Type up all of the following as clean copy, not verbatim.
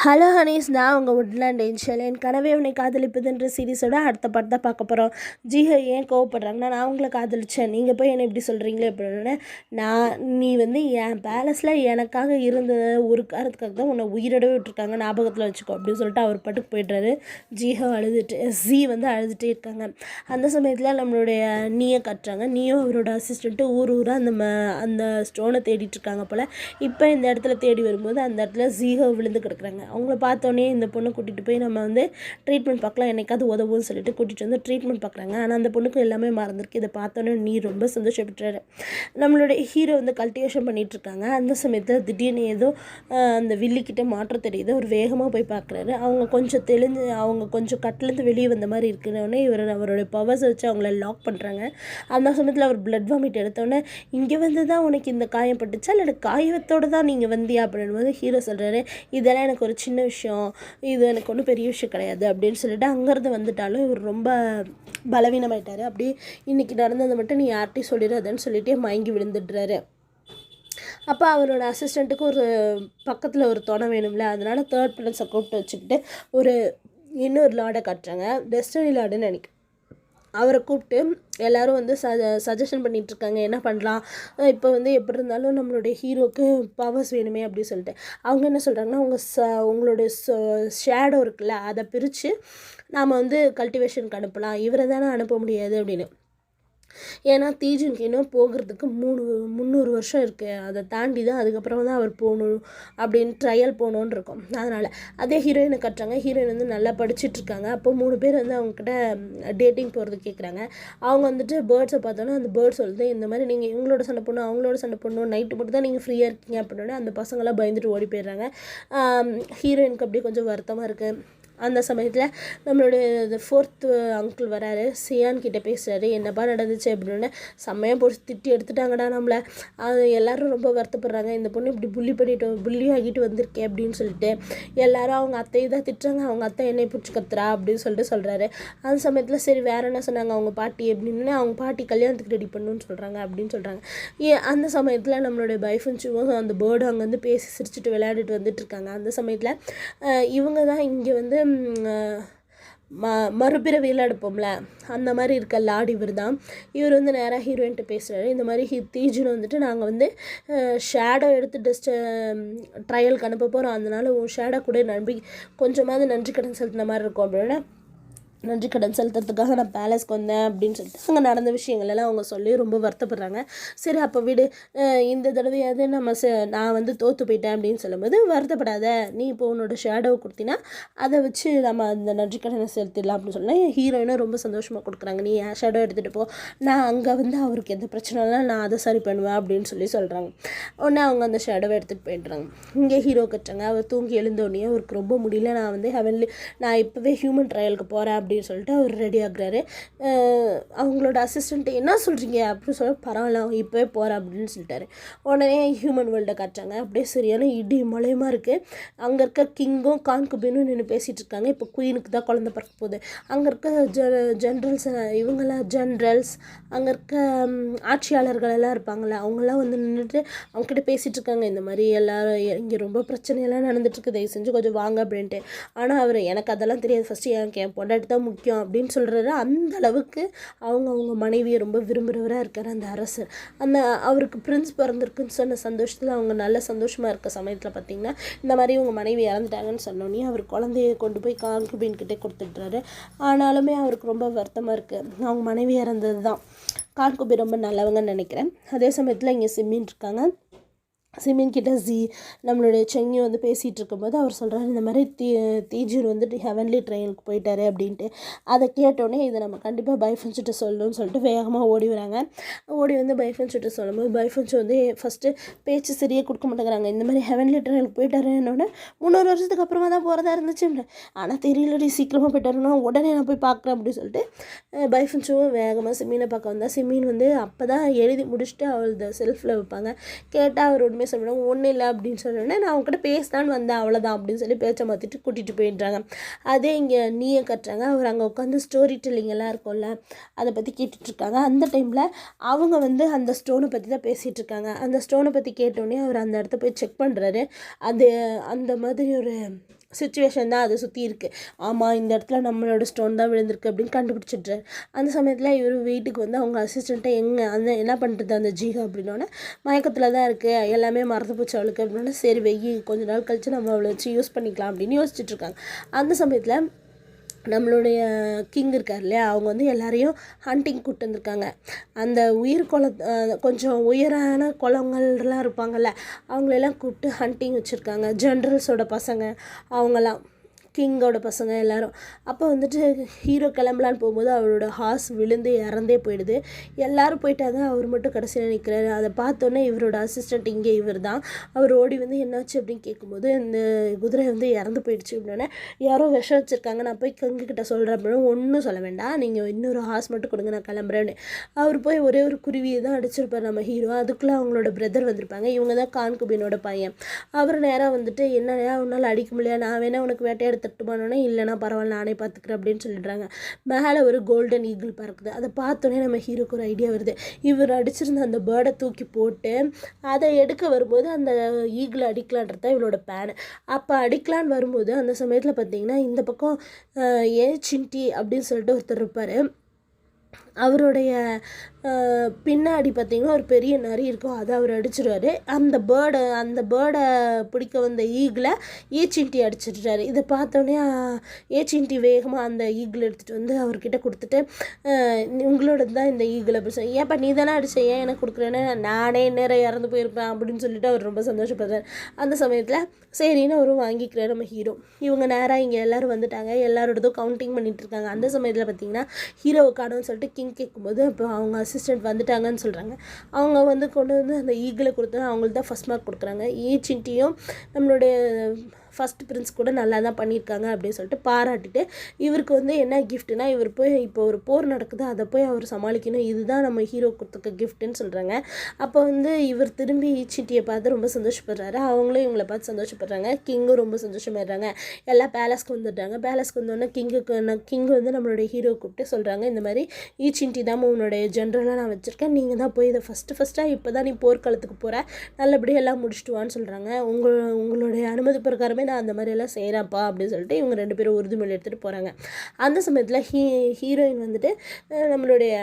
Hello Honey's, நான் உங்கள் woodland angel. என் கனவே உன்னை காதலிப்பதுன்ற சீரீஸோட அடுத்த படத்தை பார்க்க போகிறோம். ஜிஹோ ஏன் கோவப்படுறாங்கன்னா, நான் உங்களை காதலிச்சேன், நீங்கள் போய் என்னை இப்படி சொல்கிறீங்களே அப்படின்னு. நீ வந்து என் பேலஸில் எனக்காக இருந்த ஒரு காரணத்துக்காக தான் உன்னை உயிரிடவே விட்டுருக்காங்க, ஞாபகத்தில் வச்சுக்கோ அப்படின்னு சொல்லிட்டு அவர் பாட்டுக்கு போய்ட்றாரு. ஜிஹோ வந்து அழுதுகிட்டே இருக்காங்க. அந்த சமயத்தில் நம்மளுடைய நீயை கட்டுறாங்க. நீயும் அவரோட அசிஸ்டண்ட்டு ஊராக அந்த ஸ்டோனை தேடிட்டுருக்காங்க போல். இப்போ இந்த இடத்துல தேடி வரும்போது அந்த இடத்துல ஜிஹோ விழுந்து கிடக்குறாங்க. அவங்கள பார்த்தோன்னே இந்த பொண்ணை கூட்டிகிட்டு போய் நம்ம வந்து ட்ரீட்மெண்ட் பார்க்கலாம், என்னைக்காவது உதவுன்னு சொல்லிட்டு கூட்டிகிட்டு வந்து ட்ரீட்மெண்ட் பார்க்குறாங்க. ஆனால் அந்த பொண்ணுக்கு எல்லாமே மறந்துருக்கு. இதை பார்த்தோன்னே நீ ரொம்ப சந்தோஷப்பட்டுறாரு. நம்மளுடைய ஹீரோ வந்து கல்டிவேஷன் பண்ணிகிட்ருக்காங்க. அந்த சமயத்தில் திடீர்னு ஏதோ அந்த வில்லிக்கிட்ட மாற்றம் தெரியுது. ஒரு வேகமாக போய் பார்க்குறாரு. அவங்க கொஞ்சம் கட்டிலேருந்து வெளியே வந்த மாதிரி இருக்கிறோடனே அவருடைய பவர்ஸை வச்சு அவங்கள லாக் பண்ணுறாங்க. அந்த சமயத்தில் அவர் பிளட் வாமிட் எடுத்தோடனே, இங்கே வந்து தான் உனக்கு இந்த காயம் பட்டுச்சா இல்லை காயத்தோடு தான் நீங்கள் வந்தியா அப்படின்னு போது ஹீரோ சொல்கிறாரு, இதெல்லாம் எனக்கு ஒரு சின்ன விஷயம், இது எனக்கு ஒன்றும் பெரிய விஷயம் கிடையாது அப்படின்னு சொல்லிட்டு அங்கேருந்து வந்துட்டாலும் இவர் ரொம்ப பலவீனமாயிட்டார். அப்படியே இன்றைக்கி நடந்ததை மட்டும் நீ யார்கிட்டையும் சொல்லிடாதன்னு சொல்லிட்டு மயங்கி விழுந்துடுறாரு. அப்போ அவரோட அசிஸ்டண்ட்டுக்கு ஒரு பக்கத்தில் ஒரு துணை வேணும்ல, அதனால் தேர்ட் பிளன்ஸை கூப்பிட்டு வச்சுக்கிட்டு இன்னொரு லார்டை கட்டுறாங்க. டெஸ்டினி லார்டுன்னு நினைக்கிறேன். அவரை கூப்பிட்டு எல்லோரும் வந்து சஜஷன் பண்ணிகிட்ருக்காங்க, என்ன பண்ணலாம், இப்போ வந்து எப்படி இருந்தாலும் நம்மளுடைய ஹீரோவுக்கு பவர்ஸ் வேணுமே அப்படின்னு சொல்லிட்டு. அவங்க என்ன சொல்கிறாங்கன்னா, உங்களுடைய ஷேடோ இருக்குல்ல, அதை பிரித்து நாம் வந்து கல்டிவேஷனுக்கு அனுப்பலாம், இவரை தானே அனுப்ப முடியாது அப்படின்னு. ஏன்னா தீஜுனுக்கு இன்னும் போகிறதுக்கு 300 வருஷம் இருக்குது. அதை தாண்டி தான் அதுக்கப்புறம் தான் அவர் போகணும் அப்படின்னு ட்ரையல் போகணுன்னு இருக்கும். அதனால் அதே ஹீரோயினை கட்டுறாங்க. ஹீரோயின் வந்து நல்லா படிச்சுட்ருக்காங்க. அப்போ 3 பேர் வந்து அவங்கக்கிட்ட டேட்டிங் போகிறது கேட்குறாங்க. அவங்க வந்துட்டு பேர்ட்ஸை பார்த்தோன்னா அந்த பேர்ட்ஸ் சொல்லுது, இந்த மாதிரி நீங்கள் இவங்களோட சண்டை போடணும், அவங்களோட சண்டை போடணும், நைட்டு மட்டும் தான் நீங்கள் ஃப்ரீயாக இருக்கீங்க அப்படின்னா அந்த பசங்களாம் பயந்துட்டு ஓடி போயிடுறாங்க. ஹீரோயினுக்கு அப்படியே கொஞ்சம் வருத்தமாக இருக்குது. அந்த சமயத்தில் நம்மளுடைய 4th அங்கிள் வராரு. சியான் கிட்டே பேசுகிறாரு, என்னப்பா நடந்துச்சு அப்படின்னு. செம்மையாக போட்டு திட்டி எடுத்துட்டாங்கடா நம்மளை. அது எல்லோரும் ரொம்ப வருத்தப்படுறாங்க, இந்த பொண்ணு இப்படி புள்ளி ஆகிட்டு வந்திருக்கேன் அப்படின்னு சொல்லிட்டு. எல்லோரும் அவங்க அத்தையை தான் திட்டுறாங்க, அவங்க அத்தை என்னை பிடிச்சி கத்துறா அப்படின்னு சொல்கிறாரு. அந்த சமயத்தில் சரி வேறு என்ன சொன்னாங்க அவங்க பாட்டி அப்படின்னு, அவங்க பாட்டி கல்யாணத்துக்கு ரெடி பண்ணணுன்னு சொல்கிறாங்க அப்படின்னு சொல்கிறாங்க. அந்த சமயத்தில் நம்மளுடைய பைஃபன்ஸும் அந்த பேர்டு அங்கேருந்து பேசி சிரிச்சுட்டு விளையாடிட்டு வந்துட்டுருக்காங்க. அந்த சமயத்தில் இவங்க தான் இங்கே வந்து மறுபிறவியில் எடுப்போம்ல, அந்த மாதிரி இருக்க லார்டு இவர் தான். இவர் வந்து நேராக ஹீரோயின்ட்டு பேசுகிறாரு. இந்த மாதிரி தீஜுன்னு வந்துட்டு நாங்கள் வந்து ஷேடோ எடுத்து ட்ரையலுக்கு அனுப்ப போகிறோம், அதனால உன் ஷேடோ கூட கொஞ்சமாவது நன்றி கடன் செலுத்தின மாதிரி இருக்கும் அப்படின்னு. நன்றி கடன் செலுத்துறதுக்காக நான் பேலஸ்க்கு வந்தேன் அப்படின்னு சொல்லிட்டு அங்கே நடந்த விஷயங்கள் எல்லாம் அவங்க சொல்லி ரொம்ப வருத்தப்படுறாங்க. சரி அப்போ விடு, இந்த தடவையாவது நான் வந்து தோற்று போயிட்டேன் அப்படின்னு சொல்லும்போது, வருத்தப்படாத, நீ இப்போ உன்னோட ஷேடோவை கொடுத்தினா அதை வச்சு நம்ம அந்த நன்றி கடனை செலுத்திடலாம் அப்படின்னு சொன்னால் ஹீரோயினும் ரொம்ப சந்தோஷமாக கொடுக்குறாங்க. நீ என் ஷேடோ எடுத்துகிட்டு போ, நான் அங்கே வந்து அவருக்கு எந்த பிரச்சனைலாம் நான் அதை சரி பண்ணுவேன் அப்படின்னு சொல்கிறாங்க. உடனே அவங்க அந்த ஷேடோவை எடுத்துகிட்டு போயிடுறாங்க. இங்கே ஹீரோ கட்டுறாங்க. அவர் தூங்கி எழுந்தோடனே அவருக்கு ரொம்ப முடியல, நான் வந்து நான் இப்போவே ஹியூமன் ட்ரையலுக்கு போகிறேன் அப்படின்னு சொல்லிட்டு அவர் ரெடி ஆகுறாரு. அவங்களோட அசிஸ்டண்ட்டு என்ன சொல்கிறீங்க அப்படின்னு சொல்ல, பரவாயில்ல அவங்க இப்போவே போகிறேன் அப்படின்னு சொல்லிட்டாரு. உடனே ஹியூமன் வேர்ல்டை காட்டுறாங்க. அப்படியே சரியான இடி மலையமாக இருக்குது. அங்கே இருக்க கிங்கும் கான்குபினும் நின்று பேசிகிட்டு இருக்காங்க. இப்போ குயினுக்கு தான் குழந்தை பிறக்க போகுது. அங்கே இருக்க ஜென்ரல்ஸ் அங்கே இருக்க ஆட்சியாளர்கள் எல்லாம் இருப்பாங்கள்ல, அவங்கெல்லாம் வந்து நின்றுட்டு அவங்ககிட்ட பேசிகிட்டு இருக்காங்க. இந்த மாதிரி எல்லோரும் இங்கே ரொம்ப பிரச்சனையெல்லாம் நடந்துட்டுருக்கு, தயவு செஞ்சு கொஞ்சம் வாங்க அப்படின்ட்டு. ஆனால் அவர் எனக்கு அதெல்லாம் தெரியாது, ஃபஸ்ட்டு எனக்கு என் பொண்டாட்டி தான் முக்கியம் அப்படின்னு சொல்கிறாரு. அந்த அளவுக்கு அவங்க மனைவியை ரொம்ப விரும்புகிறவராக இருக்கார் அந்த அரசர். அவருக்கு பிரின்ஸ் பிறந்திருக்குன்னு சொன்ன சந்தோஷத்தில் அவங்க நல்ல சந்தோஷமாக இருக்க சமயத்தில் பார்த்திங்கன்னா இந்த மாதிரி இவங்க மனைவி இறந்துட்டாங்கன்னு சொன்னோன்னே அவர் குழந்தைய கொண்டு போய் கான்குபின்கிட்டே கொடுத்துட்றாரு. ஆனாலுமே அவருக்கு ரொம்ப வருத்தமாக இருக்குது, அவங்க மனைவி இறந்தது தான். கான்குபின் ரொம்ப நல்லவங்கன்னு நினைக்கிறேன். அதே சமயத்தில் இங்கே சிம்மின் இருக்காங்க. சிமின் கிட்ட நம்மளுடைய செங்கி வந்து பேசிகிட்டு இருக்கும்போது அவர் சொல்கிறார், இந்த மாதிரி தீஜூர் வந்துட்டு ஹெவன்லி ட்ரெயினுக்கு போயிட்டாரு அப்படின்ட்டு. அதை கேட்டோடனே இதை நம்ம கண்டிப்பாக பைஃபன்ஸ்கிட்ட சொல்லணும்னு சொல்லிட்டு வேகமாக ஓடி வராங்க. ஓடி வந்து பைஃபன்ஸ்கிட்ட சொல்லும்போது பைஃபன்ஸ் வந்து ஃபஸ்ட்டு பேச்சு சரியாக கொடுக்க மாட்டேங்கிறாங்க. இந்த மாதிரி ஹெவன்லி ட்ரெயினுக்கு போயிட்டாரு என்னோட 300 வருஷத்துக்கு அப்புறமா தான் போகிறதா இருந்துச்சு, ஆனால் தெரியலடி சீக்கிரமாக போயிட்டாருன்னா உடனே நான் போய் பார்க்குறேன் அப்படின்னு சொல்லிட்டு பைஃபன்ஸும் வேகமாக சிம்மீனை பார்க்க வந்தால் சிம்மீன் வந்து அப்போ தான் எழுதி முடிச்சுட்டு அவள் செல்ஃபில் வைப்பாங்க. கேட்டால் அவர் உண்மை சொல்லுவாங்க, ஒன்றும் இல்லை அப்படின்னு சொன்னோன்னே நான் அவங்ககிட்ட பேசலான்னு வந்தேன் அவ்வளோதான் அப்படின்னு சொல்லி பேச்சை மாற்றிட்டு கூட்டிகிட்டு போயிடுறாங்க. அதே இங்கே நீயை கட்டுறாங்க. அவர் அங்கே உட்காந்து ஸ்டோரி டெல்லிங் எல்லாம் இருக்கும்ல, அதை பற்றி கேட்டுட்ருக்காங்க. அந்த டைமில் அவங்க வந்து அந்த ஸ்டோனை பற்றி தான் பேசிகிட்டு இருக்காங்க. அந்த ஸ்டோனை பற்றி கேட்டோடனே அவர் அந்த இடத்த போய் செக் பண்ணுறாரு. அது அந்த மாதிரி ஒரு சுச்சுவேஷன் தான் அதை சுற்றி இருக்குது. ஆமாம், இந்த இடத்துல நம்மளோட ஸ்டோன் தான் விழுந்திருக்கு அப்படின்னு கண்டுபிடிச்சிட்றாரு. அந்த சமயத்தில் இவர் வீட்டுக்கு வந்து அவங்க அசிஸ்டண்ட்டை அந்த என்ன பண்ணுறது அந்த ஜீகா அப்படின்னோடனே மயக்கத்தில் தான் இருக்குது, எல்லாமே மறந்து போச்சு அவளுக்கு அப்படின்னா, சரி வெயி கொஞ்ச நாள் கழித்து நம்ம அவளை வச்சு யூஸ் பண்ணிக்கலாம் அப்படின்னு யோசிச்சுட்ருக்காங்க. அந்த சமயத்தில் நம்மளுடைய கிங் இருக்கார் இல்லையா, அவங்க வந்து எல்லாரையும் ஹண்டிங் கூப்பிட்டு வந்திருக்காங்க. அந்த கொஞ்சம் உயரான குளங்கள்லாம் இருப்பாங்கள்ல, அவங்களெல்லாம் கூப்பிட்டு ஹண்டிங் வச்சுருக்காங்க. ஜென்ரல்ஸோட பசங்க அவங்கெல்லாம், கிங்கோட பசங்க எல்லோரும். அப்போ வந்துட்டு ஹீரோ கிளம்பலான்னு போகும்போது அவரோட ஹார்ஸ் விழுந்து இறந்தே போயிடுது. எல்லோரும் போயிட்டாங்க, அவர் மட்டும் கடைசியில் நிற்கிறாரு. அதை பார்த்தோன்னே இவரோட அசிஸ்டண்ட் இங்கே இவர் தான், அவர் ஓடி வந்து என்னாச்சு அப்படின்னு கேட்கும்போது இந்த குதிரை வந்து இறந்து போயிடுச்சு அப்படின்னா, யாரோ விஷம் வச்சுருக்காங்க, நான் போய் கிட்ட சொல்கிறேன் அப்படின்னு. ஒன்றும் சொல்ல வேண்டாம், நீங்கள் இன்னொரு ஹார்ஸ் மட்டும் கொடுங்க, நான் கிளம்புறேன்னு. அவர் போய் ஒரே ஒரு குருவியை தான் அடிச்சிருப்பார் நம்ம ஹீரோ. அதுக்குள்ளே அவங்களோட பிரதர் வந்திருப்பாங்க. இவங்க தான் கான்குபினோட பையன். அவர் நேராக வந்துட்டு என்னையா உன்னால் அடிக்க முடியல, நான் வேணா உனக்கு வேட்டையாட தட்டுமானோன்னே, இல்லைனா பரவாயில்ல நானே பார்த்துக்கிறேன் அப்படின்னு சொல்லிடுறாங்க. மேலே ஒரு கோல்டன் ஈகிள் பறக்குது. அதை பார்த்தோன்னே நம்ம ஹீரோக்கு ஒரு ஐடியா வருது. இவர் அடிச்சிருந்த அந்த பேர்டை தூக்கி போட்டு அதை எடுக்க வரும்போது அந்த ஈகிள் அடிக்கலான்றதான் இவளோட பிளான். அப்போ அடிக்கலான்னு வரும்போது அந்த சமயத்தில் பார்த்தீங்கன்னா இந்த பக்கம் சின்டி அப்படின்னு சொல்லிட்டு ஒருத்தர் இருப்பார். அவருடைய பின்னாடி பார்த்திங்கன்னா ஒரு பெரிய நரி இருக்கும், அதை அவர் அடிச்சிடுவார். அந்த பேர்டை பிடிக்க வந்த ஈகிளை ஏச்சின்ட்டி அடிச்சிடுறாரு. இதை பார்த்தோன்னே ஏச்சின்ட்டி வேகமாக அந்த ஈகிள் எடுத்துகிட்டு வந்து அவர்கிட்ட கொடுத்துட்டு, உங்களோட தான் இந்த ஈகிள் அப்படி சொல்லி, ஏன்ப்பா நீ தானே அடிச்ச, ஏன் எனக்கு கொடுக்குறேன்னு, நானே நேரம் இறந்து போயிருப்பேன் அப்படின்னு சொல்லிட்டு அவர் ரொம்ப சந்தோஷப்படுறாரு. அந்த சமயத்தில் சரின்னு அவரும் வாங்கிக்கிறார் நம்ம ஹீரோ. இவங்க நேராக இங்கே எல்லோரும் வந்துட்டாங்க, எல்லாரோடதும் கவுண்டிங் பண்ணிகிட்டு இருக்காங்க. அந்த சமயத்தில் பார்த்திங்கன்னா ஹீரோவை காணும்னு சொல்லிட்டு கிங் கேட்கும்போது அப்போ அவங்க அசிஸ்டண்ட் வந்துட்டாங்கன்னு சொல்கிறாங்க. அவங்க வந்து கொண்டு வந்து அந்த ஈகிளை கொடுத்தா அவங்களுக்கு தான் ஃபஸ்ட் மார்க் கொடுக்குறாங்க. சின்ட்டியும் நம்மளுடைய ஃபஸ்ட் பிரின்ஸ் கூட நல்லா தான் பண்ணியிருக்காங்க அப்படின்னு சொல்லிட்டு பாராட்டிட்டு, இவருக்கு வந்து என்ன கிஃப்ட்னா, இவர் போய் இப்போ ஒரு போர் நடக்குது, அதை போய் அவர் சமாளிக்கணும், இதுதான் நம்ம ஹீரோ கொடுத்துக்க கிஃப்ட்டுன்னு சொல்கிறாங்க. அப்போ வந்து இவர் திரும்பி சிட்டியை பார்த்து ரொம்ப சந்தோஷப்படுறாரு. அவங்களும் இவங்களை பார்த்து சந்தோஷப்படுறாங்க. கிங்கும் ரொம்ப சந்தோஷமாயிடுறாங்க. எல்லாம் பேலஸ்க்கு வந்துடுறாங்க. பேலஸ்க்கு வந்தோடனே கிங் வந்து நம்மளுடைய ஹீரோ கூப்பிட்டு சொல்கிறாங்க, இந்த மாதிரி சின்ட்டி தான் உன்னுடைய ஜென்ரலாக நான் வச்சுருக்கேன், நீங்கள் தான் போய் இதை ஃபஸ்ட்டாக இப்போ தான் நீ போர்க்களத்துக்கு போகிற, நல்லபடியாக எல்லாம் முடிச்சுட்டு வான்னு சொல்கிறாங்க. உங்களுடைய அனுமதி பிரகாரமே நான் அந்த மாதிரியெல்லாம் செய்கிறேன்ப்பா அப்படின்னு சொல்லிட்டு இவங்க 2 பேரும் உறுதிமொழி எடுத்துகிட்டு போகிறாங்க. அந்த சமயத்தில் ஹீரோயின் வந்துட்டு நம்மளுடைய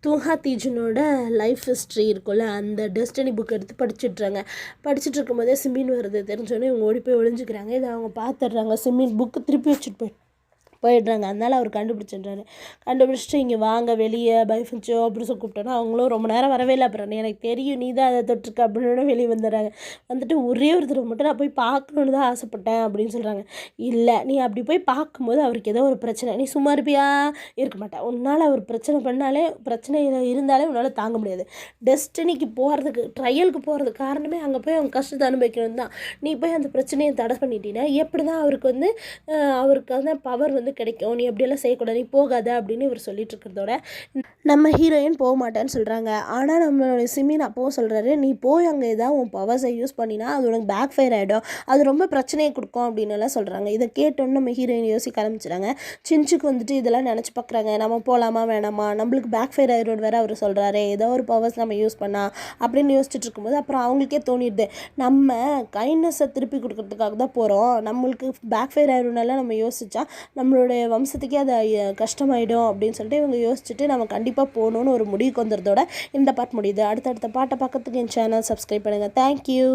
துஹா தீஜனோட லைஃப் ஹிஸ்ட்ரி இருக்கும்ல, அந்த டெஸ்டினி புக் எடுத்து படிச்சுட்டு இருக்கும்போதே சிம்மின் வருது தெரிஞ்சோன்னே இவங்க ஓடி போய் ஒளிஞ்சிக்கிறாங்க. இதை அவங்க பார்த்துடுறாங்க. சிம்மின் புக்கு திருப்பி வச்சுட்டு போயிடுறாங்க. அதனால் அவர் கண்டுபிடிச்சிட்டு இங்கே வாங்க வெளியே பைஃபன்ச்சோ அப்படின்னு சொல்லி கூப்பிட்டோன்னா அவங்களும் ரொம்ப நேரம் வரவே இல்லை. அப்புறம் எனக்கு தெரியும் நீ தான் அதை தொட்டிருக்க அப்படின்னு வெளியே வந்துடுறாங்க. வந்துட்டு ஒரே ஒரு தடவை மட்டும் நான் போய் பார்க்கணுன்னு தான் ஆசைப்பட்டேன் அப்படின்னு சொல்கிறாங்க. இல்லை, நீ அப்படி போய் பார்க்கும்போது அவருக்கு ஏதோ ஒரு பிரச்சனை, நீ சும்மா இருப்பியா, இருக்க மாட்டேன், உன்னால் அவர் பிரச்சனை இருந்தாலே உன்னால் தாங்க முடியாது. டெஸ்டினிக்கு போகிறதுக்கு ட்ரையலுக்கு போகிறதுக்கு காரணமே அங்கே போய் அவங்க கஷ்டத்தை அனுபவிக்கணும் தான். நீ போய் அந்த பிரச்சனையை தடை பண்ணிட்டீங்கன்னா எப்படி தான் அவருக்கு வந்து பவர் வந்து கிடைக்கும், நீ அப்படியெல்லாம் செய்யக்கூடாது, நீ போகாத அப்படின்னு இவர் சொல்லிட்டு இருக்கிறதோட நம்ம ஹீரோயின் போக மாட்டேன்னு சொல்கிறாங்க. ஆனால் நம்மளுடைய சிம்மின் அப்பவும் சொல்கிறாரு, நீ போய் அங்கே ஏதாவது உன் பவர்ஸை யூஸ் பண்ணினா அது உனக்கு பேக் ஃபயர் ஆகிடும், அது ரொம்ப பிரச்சனையை கொடுக்கும் அப்படின்னு எல்லாம் சொல்கிறாங்க. இதை கேட்டோன்னு நம்ம ஹீரோயின் யோசிக்க ஆரம்பிச்சிடாங்க. சின்ச்சுக்கு வந்துட்டு இதெல்லாம் நினச்சி பார்க்குறாங்க, நம்ம போகலாமா வேணாமா, நம்மளுக்கு பேக் ஃபயர் ஆகிடும் வேறு அவர் சொல்கிறாரு, ஏதோ ஒரு பவர்ஸ் நம்ம யூஸ் பண்ணா அப்படின்னு யோசிச்சுட்டு இருக்கும்போது அப்புறம் அவங்களுக்கே தோணிடுது, நம்ம கைண்ட்னஸை திருப்பி கொடுக்கறதுக்காக தான் போகிறோம், நம்மளுக்கு பேக் ஃபயர் ஆகிடும்னால நம்ம யோசிச்சா நம்மளுடைய வம்சத்துக்கே அது கஷ்டமாயிடும் அப்படின்னு சொல்லிட்டு இவங்க யோசிச்சுட்டு நம்ம கண்டிப்பாக போகணுன்னு ஒரு முடிவுக்கு வந்துடுறதோட இந்த பாட்டு முடியுது. அடுத்தடுத்த பாட்டை பார்க்கறதுக்கு என் சேனல் சப்ஸ்கிரைப் பண்ணுங்கள். தேங்க்யூ.